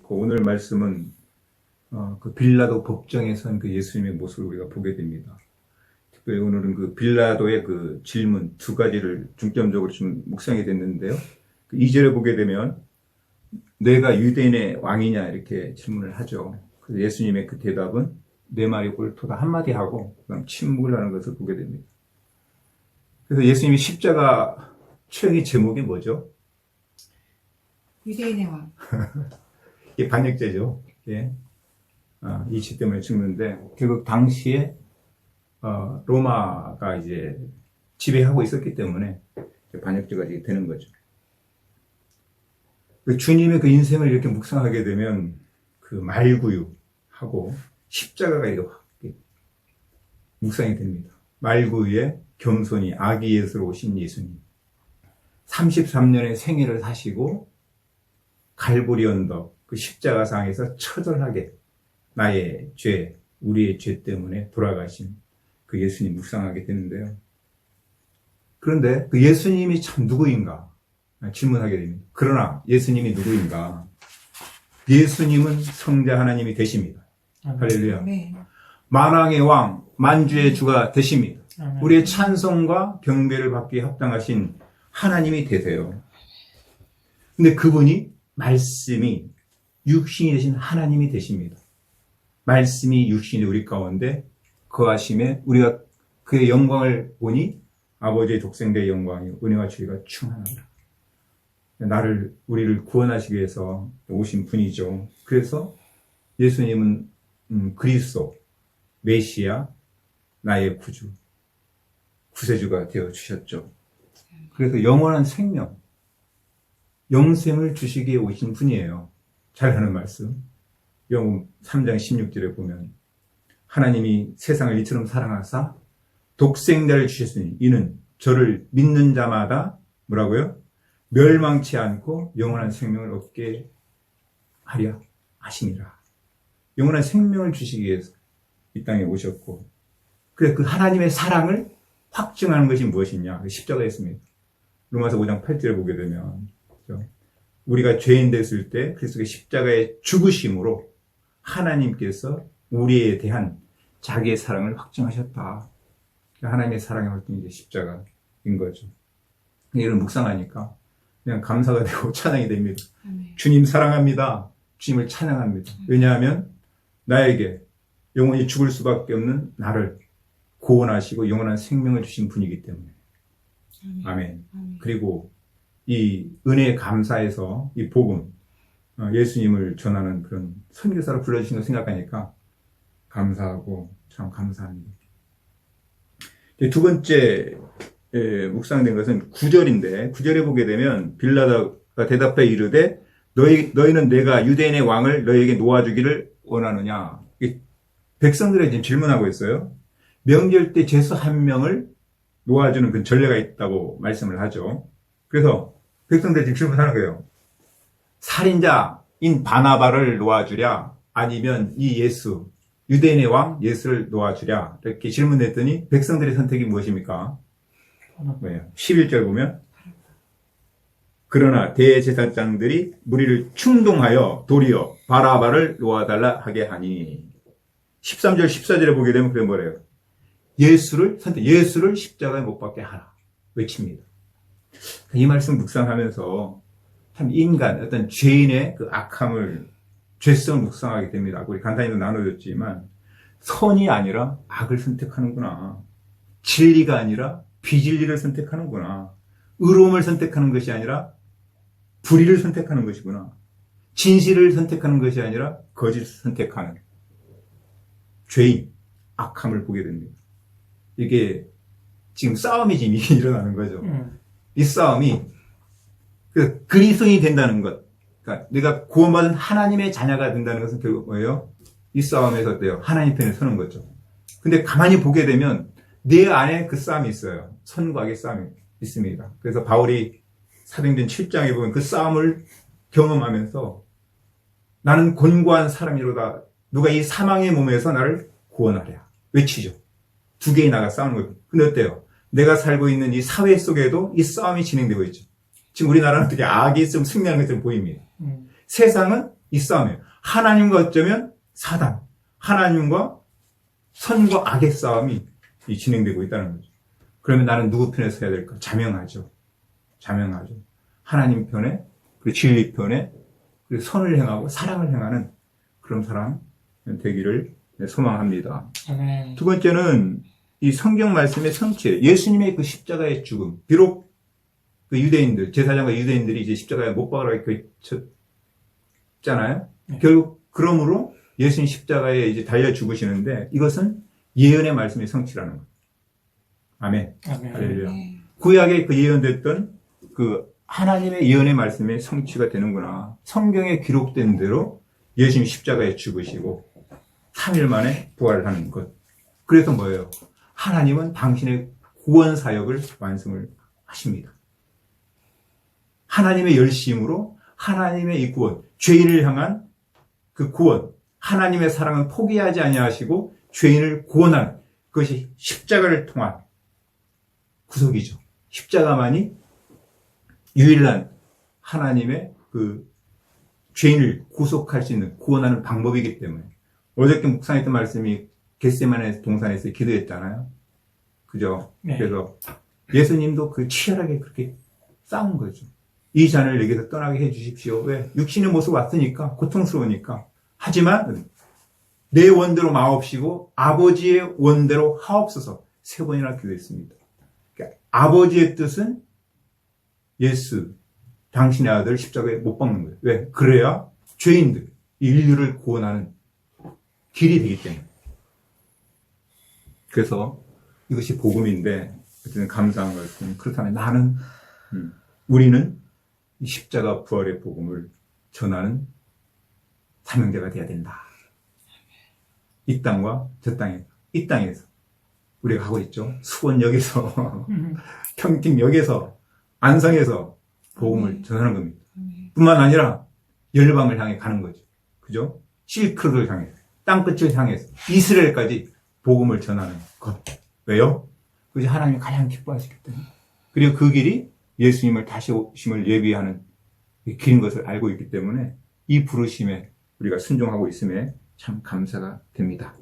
좋고, 오늘 말씀은 그 빌라도 법정에 선 그 예수님의 모습을 우리가 보게 됩니다. 특별히 오늘은 그 빌라도의 그 질문 두 가지를 중점적으로 좀 묵상이 됐는데요. 그 2절에 보게 되면 내가 유대인의 왕이냐 이렇게 질문을 하죠. 그래서 예수님의 그 대답은 내 말이 옳도다 한마디 하고 그다음 침묵을 하는 것을 보게 됩니다. 그래서 예수님이 십자가 최후의 제목이 뭐죠? 유대인의 왕. 이게 반역죄죠. 예. 이치 때문에 죽는데 결국 당시에 로마가 이제 지배하고 있었기 때문에 반역죄가 되는 거죠. 그 주님의 그 인생을 이렇게 묵상하게 되면 그 말구유하고 십자가가 이렇게 묵상이 됩니다. 말구유에 겸손히 아기 예수로 오신 예수님. 33년의 생애를 사시고 갈보리 언덕 그 십자가상에서 처절하게 나의 죄, 우리의 죄 때문에 돌아가신 그 예수님 묵상하게 되는데요. 그런데 그 예수님이 참 누구인가 질문하게 됩니다. 그러나 예수님이 누구인가? 예수님은 성자 하나님이 되십니다. 할렐루야. 네. 만왕의 왕, 만주의 주가 되십니다. 아멘. 우리의 찬송과 경배를 받기에 합당하신 하나님이 되세요. 근데 그분이 말씀이 육신이 되신 하나님이 되십니다. 말씀이 육신이 우리 가운데 거하심에 우리가 그의 영광을 보니 아버지의 독생자의 영광이 은혜와 주의가 충만하다. 우리를 구원하시기 위해서 오신 분이죠. 그래서 예수님은 그리스도, 메시아, 나의 구주, 구세주가 되어 주셨죠. 그래서 영원한 생명, 영생을 주시기 위해 오신 분이에요. 잘 하는 말씀. 요한복음 3장 16절에 보면 하나님이 세상을 이처럼 사랑하사 독생자를 주셨으니 이는 저를 믿는 자마다 뭐라고요? 멸망치 않고 영원한 생명을 얻게 하려 하시니라. 영원한 생명을 주시기 위해서 이 땅에 오셨고, 그래서 그 하나님의 사랑을 확증하는 것이 무엇이냐? 십자가였습니다. 로마서 5장 8절에 보게 되면 우리가 죄인 됐을 때 그리스도의 십자가의 죽으심으로 하나님께서 우리에 대한 자기의 사랑을 확증하셨다. 하나님의 사랑의 활동이 이제 십자가인 거죠. 이를 묵상하니까 그냥 감사가 되고 찬양이 됩니다. 아멘. 주님 사랑합니다. 주님을 찬양합니다. 왜냐하면 나에게 영원히 죽을 수밖에 없는 나를 구원하시고 영원한 생명을 주신 분이기 때문에. 아멘. 아멘. 그리고 이 은혜에 감사해서 이 복음, 예수님을 전하는 그런 선교사로 불러주신 걸 생각하니까 감사하고 참 감사합니다. 두 번째 묵상된 것은 9절인데 9절에 보게 되면 빌라도가 대답해 이르되 너희는 내가 유대인의 왕을 너희에게 놓아주기를 원하느냐. 백성들이 지금 질문하고 있어요. 명절 때 죄수 한 명을 놓아주는 그 전례가 있다고 말씀을 하죠. 그래서 백성들이 지금 질문하는 거예요. 살인자인 바나바를 놓아주랴 아니면 이 예수 유대인의 왕 예수를 놓아주랴 이렇게 질문했더니 백성들의 선택이 무엇입니까? 뭐예요? 11절 보면 그러나 대제사장들이 무리를 충동하여 도리어 바라바를 놓아달라 하게 하니 13절 14절에 보게 되면 그래 뭐래요? 예수를 십자가에 못 박게 하라 외칩니다. 이 말씀 묵상하면서 참 인간 어떤 죄인의 그 악함을 죄성을 묵상하게 됩니다. 우리 간단히도 나눠줬지만 선이 아니라 악을 선택하는구나. 진리가 아니라 비진리를 선택하는구나. 의로움을 선택하는 것이 아니라 불의를 선택하는 것이구나. 진실을 선택하는 것이 아니라 거짓을 선택하는 죄인, 악함을 보게 됩니다. 이게 지금 싸움이 지금 일어나는 거죠. 이 싸움이 그 그리스도인이 된다는 것. 그러니까 내가 구원받은 하나님의 자녀가 된다는 것은 결국 뭐예요? 이 싸움에서 어때요? 하나님 편에 서는 거죠. 근데 가만히 보게 되면 내 안에 그 싸움이 있어요. 선과 악의 싸움이 있습니다. 그래서 바울이 사도행전 7장에 보면 그 싸움을 경험하면서 나는 곤고한 사람이로다. 누가 이 사망의 몸에서 나를 구원하랴. 외치죠. 두 개의 나가 싸우는 거예요. 근데 어때요? 내가 살고 있는 이 사회 속에도 이 싸움이 진행되고 있죠. 지금 우리나라는 되게 악이 좀 승리하는 것처럼 보입니다. 세상은 이 싸움이에요. 하나님과 어쩌면 사단, 하나님과 선과 악의 싸움이 진행되고 있다는 거죠. 그러면 나는 누구 편에 서야 될까? 자명하죠. 하나님 편에, 그리고 진리 편에, 그리고 선을 행하고 사랑을 행하는 그런 사람 되기를 소망합니다. 아멘. 두 번째는 이 성경 말씀의 성취, 예수님의 그 십자가의 죽음. 비록 그 유대인들, 제사장과 유대인들이 이제 십자가에 못 박으라고 쳤잖아요. 네. 결국 그러므로 예수님 십자가에 이제 달려 죽으시는데 이것은 예언의 말씀의 성취라는 거예요. 아멘. 아멘. 할렐루야. 구약에 그 예언됐던 그 하나님의 예언의 말씀의 성취가 되는구나. 성경에 기록된 대로 예수님 십자가에 죽으시고 3일 만에 부활을 하는 것. 그래서 뭐예요? 하나님은 당신의 구원 사역을 완성을 하십니다. 하나님의 열심으로 하나님의 이 구원, 죄인을 향한 그 구원, 하나님의 사랑은 포기하지 아니하시고 죄인을 구원하는 그것이 십자가를 통한 구속이죠. 십자가만이 유일한 하나님의 그 죄인을 구속할 수 있는 구원하는 방법이기 때문에 어저께 묵상했던 말씀이 겟세마네 동산에서 기도했잖아요. 그죠? 네. 그래서 예수님도 그 치열하게 그렇게 싸운 거죠. 이 잔을 내게서 떠나게 해 주십시오. 왜? 육신의 모습 왔으니까, 고통스러우니까. 하지만 내 원대로 마옵시고 아버지의 원대로 하옵소서 3번이나 기도했습니다. 그러니까 아버지의 뜻은 예수, 당신의 아들 십자가에 못 박는 거예요. 왜? 그래야 죄인들, 인류를 구원하는 길이 되기 때문에. 그래서 이것이 복음인데 어쨌든 감사한 것은 그렇다면 우리는 이 십자가 부활의 복음을 전하는 사명자가 되어야 된다. 이 땅과 저 땅에서, 이 땅에서 우리가 하고 있죠. 수원역에서, 평택역에서, 안성에서 복음을 전하는 겁니다. 뿐만 아니라 열방을 향해 가는 거죠. 그죠? 실크로드를 향해서, 땅끝을 향해서, 이스라엘까지 복음을 전하는 것. 왜요? 그것이 하나님이 가장 기뻐하시기 때문에. 그리고 그 길이 예수님을 다시 오심을 예비하는 길인 것을 알고 있기 때문에 이 부르심에 우리가 순종하고 있음에 참 감사가 됩니다.